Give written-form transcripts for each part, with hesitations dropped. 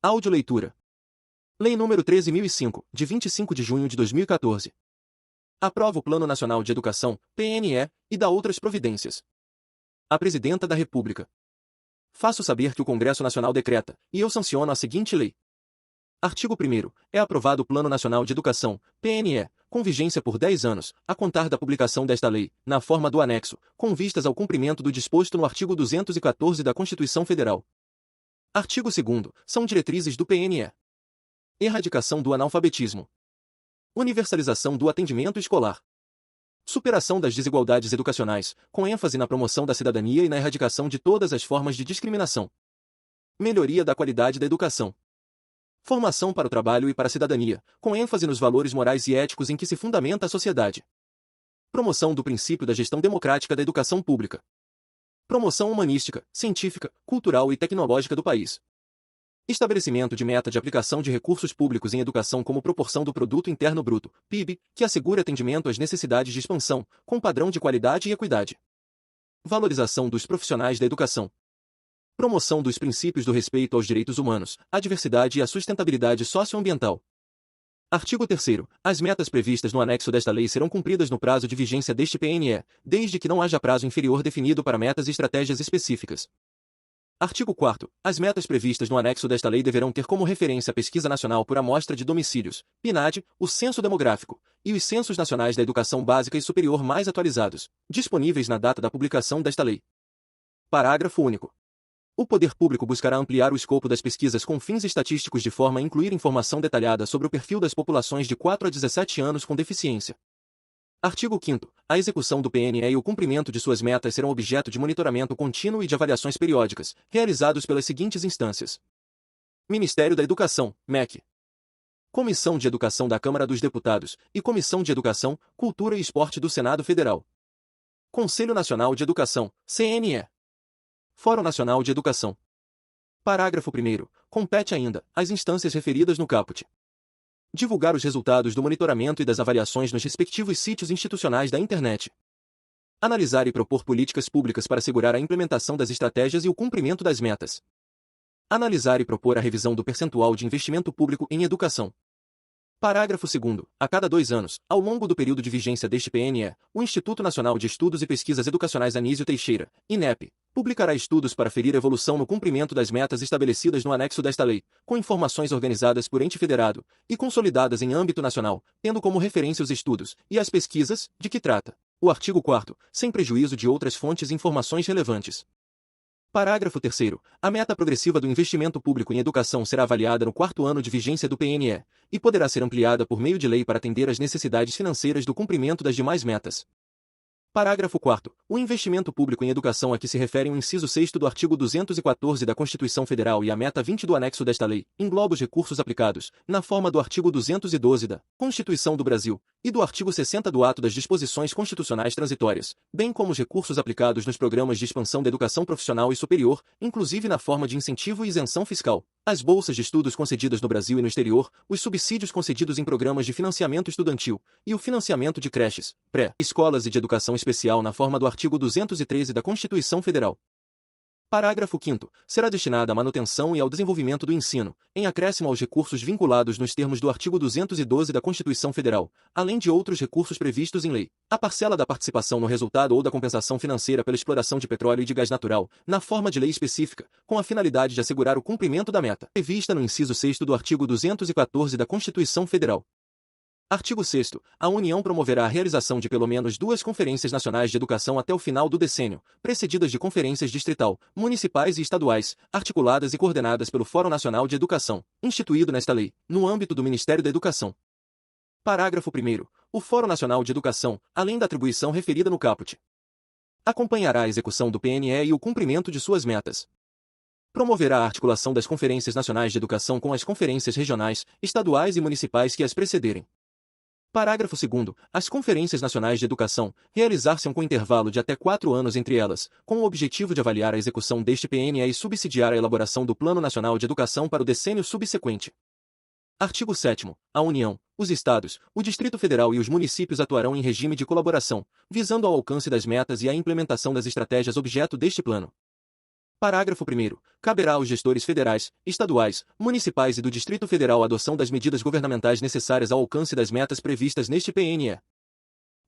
Audioleitura. Lei nº 13.005, de 25 de junho de 2014. Aprova o Plano Nacional de Educação, PNE, e dá outras providências. A Presidenta da República. Faço saber que o Congresso Nacional decreta, e eu sanciono a seguinte lei. Artigo 1º. É aprovado o Plano Nacional de Educação, PNE, com vigência por 10 anos, a contar da publicação desta lei, na forma do anexo, com vistas ao cumprimento do disposto no artigo 214 da Constituição Federal. Artigo 2º. São diretrizes do PNE. Erradicação do analfabetismo. Universalização do atendimento escolar. Superação das desigualdades educacionais, com ênfase na promoção da cidadania e na erradicação de todas as formas de discriminação. Melhoria da qualidade da educação. Formação para o trabalho e para a cidadania, com ênfase nos valores morais e éticos em que se fundamenta a sociedade. Promoção do princípio da gestão democrática da educação pública. Promoção humanística, científica, cultural e tecnológica do país. Estabelecimento de meta de aplicação de recursos públicos em educação como proporção do Produto Interno Bruto, PIB, que assegure atendimento às necessidades de expansão, com padrão de qualidade e equidade. Valorização dos profissionais da educação. Promoção dos princípios do respeito aos direitos humanos, à diversidade e à sustentabilidade socioambiental. Artigo 3º. As metas previstas no anexo desta lei serão cumpridas no prazo de vigência deste PNE, desde que não haja prazo inferior definido para metas e estratégias específicas. Artigo 4º. As metas previstas no anexo desta lei deverão ter como referência a Pesquisa Nacional por Amostra de Domicílios, PNAD, o Censo Demográfico, e os Censos Nacionais da Educação Básica e Superior mais atualizados, disponíveis na data da publicação desta lei. Parágrafo único. O poder público buscará ampliar o escopo das pesquisas com fins estatísticos de forma a incluir informação detalhada sobre o perfil das populações de 4 a 17 anos com deficiência. Artigo 5º. A execução do PNE e o cumprimento de suas metas serão objeto de monitoramento contínuo e de avaliações periódicas, realizados pelas seguintes instâncias: Ministério da Educação, MEC. Comissão de Educação da Câmara dos Deputados e Comissão de Educação, Cultura e Esporte do Senado Federal. Conselho Nacional de Educação, CNE. Fórum Nacional de Educação. Parágrafo 1º. Compete ainda às instâncias referidas no caput divulgar os resultados do monitoramento e das avaliações nos respectivos sítios institucionais da Internet. Analisar e propor políticas públicas para assegurar a implementação das estratégias e o cumprimento das metas. Analisar e propor a revisão do percentual de investimento público em educação. Parágrafo 2º. A cada 2 anos, ao longo do período de vigência deste PNE, o Instituto Nacional de Estudos e Pesquisas Educacionais Anísio Teixeira, INEP, publicará estudos para aferir evolução no cumprimento das metas estabelecidas no anexo desta lei, com informações organizadas por ente federado e consolidadas em âmbito nacional, tendo como referência os estudos e as pesquisas de que trata o artigo 4º, sem prejuízo de outras fontes e informações relevantes. Parágrafo 3º. A meta progressiva do investimento público em educação será avaliada no 4º ano de vigência do PNE, e poderá ser ampliada por meio de lei para atender às necessidades financeiras do cumprimento das demais metas. Parágrafo 4º. O investimento público em educação a que se refere o inciso 6º do artigo 214 da Constituição Federal e a meta 20 do anexo desta lei, engloba os recursos aplicados, na forma do artigo 212 da Constituição do Brasil, e do artigo 60 do Ato das Disposições Constitucionais Transitórias, bem como os recursos aplicados nos programas de expansão da educação profissional e superior, inclusive na forma de incentivo e isenção fiscal, as bolsas de estudos concedidas no Brasil e no exterior, os subsídios concedidos em programas de financiamento estudantil, e o financiamento de creches, pré-escolas e de educação especial na forma do artigo 213 da Constituição Federal. Parágrafo 5º. Será destinada à manutenção e ao desenvolvimento do ensino, em acréscimo aos recursos vinculados nos termos do artigo 212 da Constituição Federal, além de outros recursos previstos em lei, a parcela da participação no resultado ou da compensação financeira pela exploração de petróleo e de gás natural, na forma de lei específica, com a finalidade de assegurar o cumprimento da meta prevista no inciso 6º do artigo 214 da Constituição Federal. Artigo 6º. A União promoverá a realização de pelo menos 2 conferências nacionais de educação até o final do decênio, precedidas de conferências distrital, municipais e estaduais, articuladas e coordenadas pelo Fórum Nacional de Educação, instituído nesta lei, no âmbito do Ministério da Educação. Parágrafo 1º. O Fórum Nacional de Educação, além da atribuição referida no caput, acompanhará a execução do PNE e o cumprimento de suas metas. Promoverá a articulação das conferências nacionais de educação com as conferências regionais, estaduais e municipais que as precederem. Parágrafo 2º. As conferências nacionais de educação realizar-se-ão com intervalo de até 4 anos entre elas, com o objetivo de avaliar a execução deste PNE e subsidiar a elaboração do Plano Nacional de Educação para o decênio subsequente. Artigo 7º. A União, os Estados, o Distrito Federal e os municípios atuarão em regime de colaboração, visando ao alcance das metas e à implementação das estratégias objeto deste plano. Parágrafo 1º. Caberá aos gestores federais, estaduais, municipais e do Distrito Federal a adoção das medidas governamentais necessárias ao alcance das metas previstas neste PNE.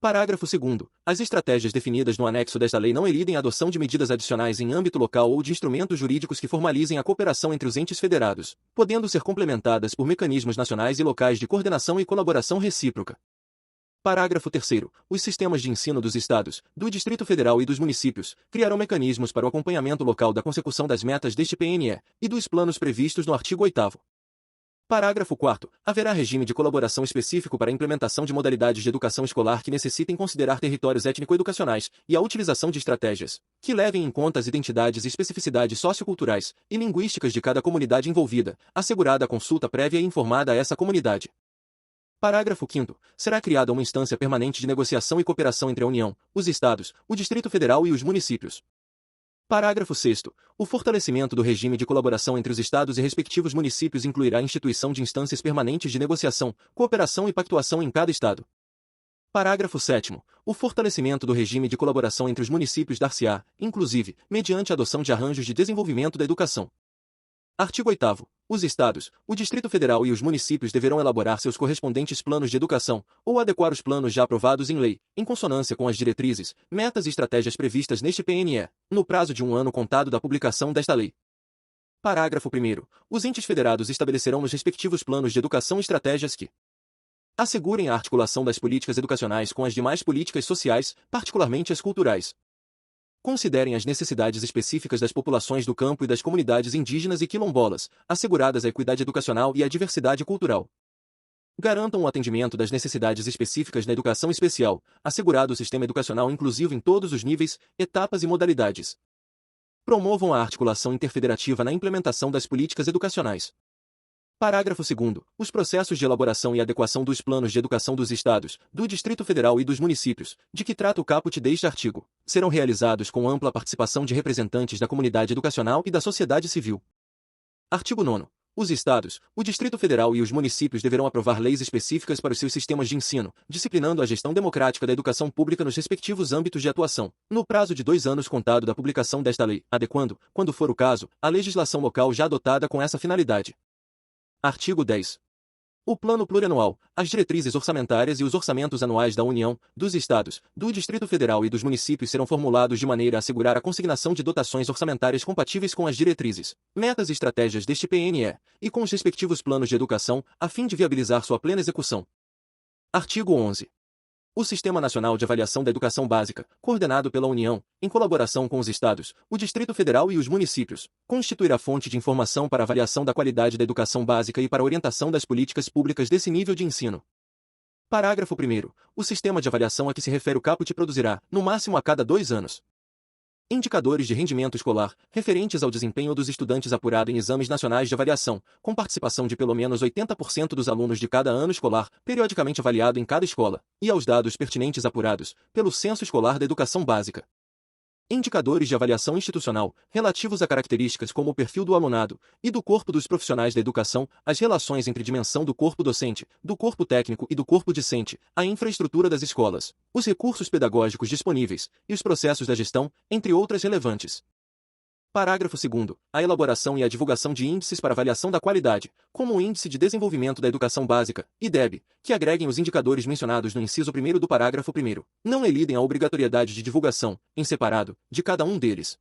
Parágrafo 2º. As estratégias definidas no anexo desta lei não elidem a adoção de medidas adicionais em âmbito local ou de instrumentos jurídicos que formalizem a cooperação entre os entes federados, podendo ser complementadas por mecanismos nacionais e locais de coordenação e colaboração recíproca. Parágrafo 3º. Os sistemas de ensino dos estados, do Distrito Federal e dos municípios criarão mecanismos para o acompanhamento local da consecução das metas deste PNE e dos planos previstos no artigo 8º. Parágrafo 4º. Haverá regime de colaboração específico para a implementação de modalidades de educação escolar que necessitem considerar territórios étnico-educacionais e a utilização de estratégias que levem em conta as identidades e especificidades socioculturais e linguísticas de cada comunidade envolvida, assegurada a consulta prévia e informada a essa comunidade. Parágrafo 5º. Será criada uma instância permanente de negociação e cooperação entre a União, os Estados, o Distrito Federal e os municípios. Parágrafo 6º. O fortalecimento do regime de colaboração entre os Estados e respectivos municípios incluirá a instituição de instâncias permanentes de negociação, cooperação e pactuação em cada Estado. Parágrafo 7º. O fortalecimento do regime de colaboração entre os municípios dar-se-á, inclusive, mediante a adoção de arranjos de desenvolvimento da educação. Artigo 8º. Os Estados, o Distrito Federal e os municípios deverão elaborar seus correspondentes planos de educação, ou adequar os planos já aprovados em lei, em consonância com as diretrizes, metas e estratégias previstas neste PNE, no prazo de 1 ano contado da publicação desta lei. Parágrafo 1º. Os entes federados estabelecerão nos respectivos planos de educação estratégias que assegurem a articulação das políticas educacionais com as demais políticas sociais, particularmente as culturais. Considerem as necessidades específicas das populações do campo e das comunidades indígenas e quilombolas, asseguradas a equidade educacional e a diversidade cultural. Garantam o atendimento das necessidades específicas na educação especial, assegurado o sistema educacional inclusivo em todos os níveis, etapas e modalidades. Promovam a articulação interfederativa na implementação das políticas educacionais. Parágrafo 2º. Os processos de elaboração e adequação dos planos de educação dos Estados, do Distrito Federal e dos municípios, de que trata o caput deste artigo, serão realizados com ampla participação de representantes da comunidade educacional e da sociedade civil. Artigo 9º. Os Estados, o Distrito Federal e os municípios deverão aprovar leis específicas para os seus sistemas de ensino, disciplinando a gestão democrática da educação pública nos respectivos âmbitos de atuação, no prazo de 2 anos contado da publicação desta lei, adequando, quando for o caso, a legislação local já adotada com essa finalidade. Artigo 10. O Plano Plurianual, as diretrizes orçamentárias e os orçamentos anuais da União, dos Estados, do Distrito Federal e dos municípios serão formulados de maneira a assegurar a consignação de dotações orçamentárias compatíveis com as diretrizes, metas e estratégias deste PNE, e com os respectivos planos de educação, a fim de viabilizar sua plena execução. Artigo 11. O Sistema Nacional de Avaliação da Educação Básica, coordenado pela União, em colaboração com os Estados, o Distrito Federal e os municípios, constituirá fonte de informação para avaliação da qualidade da educação básica e para orientação das políticas públicas desse nível de ensino. Parágrafo 1º. O sistema de avaliação a que se refere o caput produzirá, no máximo a cada 2 anos, indicadores de rendimento escolar, referentes ao desempenho dos estudantes apurado em exames nacionais de avaliação, com participação de pelo menos 80% dos alunos de cada ano escolar, periodicamente avaliado em cada escola, e aos dados pertinentes apurados, pelo Censo Escolar da Educação Básica. Indicadores de avaliação institucional, relativos a características como o perfil do alunado e do corpo dos profissionais da educação, as relações entre dimensão do corpo docente, do corpo técnico e do corpo discente, a infraestrutura das escolas, os recursos pedagógicos disponíveis e os processos da gestão, entre outras relevantes. Parágrafo 2º. A elaboração e a divulgação de índices para avaliação da qualidade, como o Índice de Desenvolvimento da Educação Básica, IDEB, que agreguem os indicadores mencionados no inciso 1º do parágrafo 1º, não elidem a obrigatoriedade de divulgação, em separado, de cada um deles.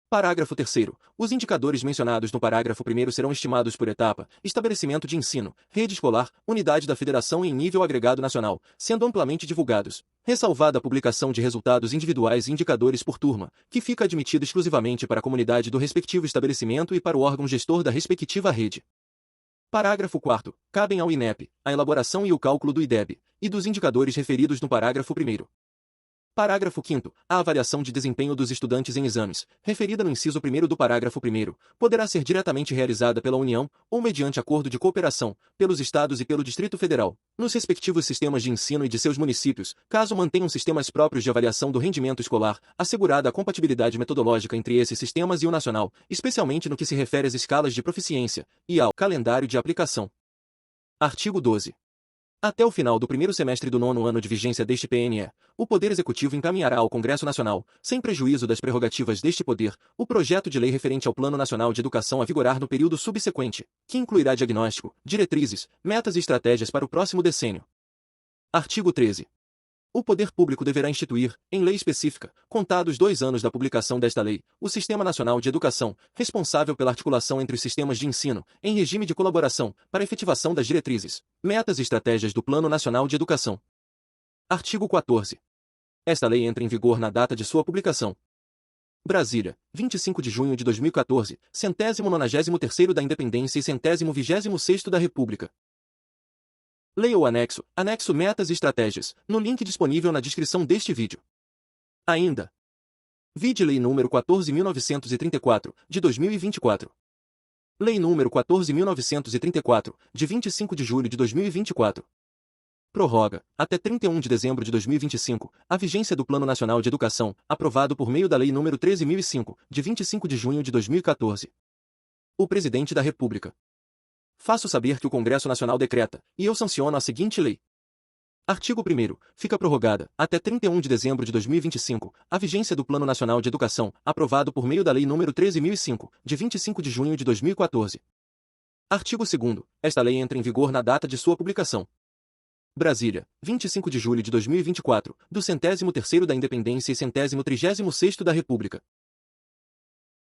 Parágrafo 3º. Os indicadores mencionados no parágrafo 1º serão estimados por etapa, estabelecimento de ensino, rede escolar, unidade da federação e em nível agregado nacional, sendo amplamente divulgados, ressalvada a publicação de resultados individuais e indicadores por turma, que fica admitida exclusivamente para a comunidade do respectivo estabelecimento e para o órgão gestor da respectiva rede. Parágrafo 4º. Cabem ao INEP a elaboração e o cálculo do IDEB e dos indicadores referidos no parágrafo 1º. Parágrafo 5º. A avaliação de desempenho dos estudantes em exames, referida no inciso 1º do parágrafo 1º, poderá ser diretamente realizada pela União, ou mediante acordo de cooperação, pelos Estados e pelo Distrito Federal, nos respectivos sistemas de ensino e de seus municípios, caso mantenham sistemas próprios de avaliação do rendimento escolar, assegurada a compatibilidade metodológica entre esses sistemas e o nacional, especialmente no que se refere às escalas de proficiência, e ao calendário de aplicação. Artigo 12. Até o final do primeiro semestre do nono ano de vigência deste PNE, o Poder Executivo encaminhará ao Congresso Nacional, sem prejuízo das prerrogativas deste poder, o projeto de lei referente ao Plano Nacional de Educação a vigorar no período subsequente, que incluirá diagnóstico, diretrizes, metas e estratégias para o próximo decênio. Artigo 13. O poder público deverá instituir, em lei específica, contados 2 anos da publicação desta lei, o Sistema Nacional de Educação, responsável pela articulação entre os sistemas de ensino, em regime de colaboração, para a efetivação das diretrizes, metas e estratégias do Plano Nacional de Educação. Artigo 14. Esta lei entra em vigor na data de sua publicação. Brasília, 25 de junho de 2014, 193º da Independência e 126º da República. Leia o anexo, anexo Metas e Estratégias, no link disponível na descrição deste vídeo. Ainda. Vide Lei nº 14.934, de 2024. Lei nº 14.934, de 25 de julho de 2024. Prorroga, até 31 de dezembro de 2025, a vigência do Plano Nacional de Educação, aprovado por meio da Lei nº 13.005, de 25 de junho de 2014. O Presidente da República. Faço saber que o Congresso Nacional decreta, e eu sanciono a seguinte lei. Artigo 1º. Fica prorrogada, até 31 de dezembro de 2025, a vigência do Plano Nacional de Educação, aprovado por meio da Lei nº 13.005, de 25 de junho de 2014. Artigo 2º. Esta lei entra em vigor na data de sua publicação. Brasília, 25 de julho de 2024, do 103º da Independência e 136º da República.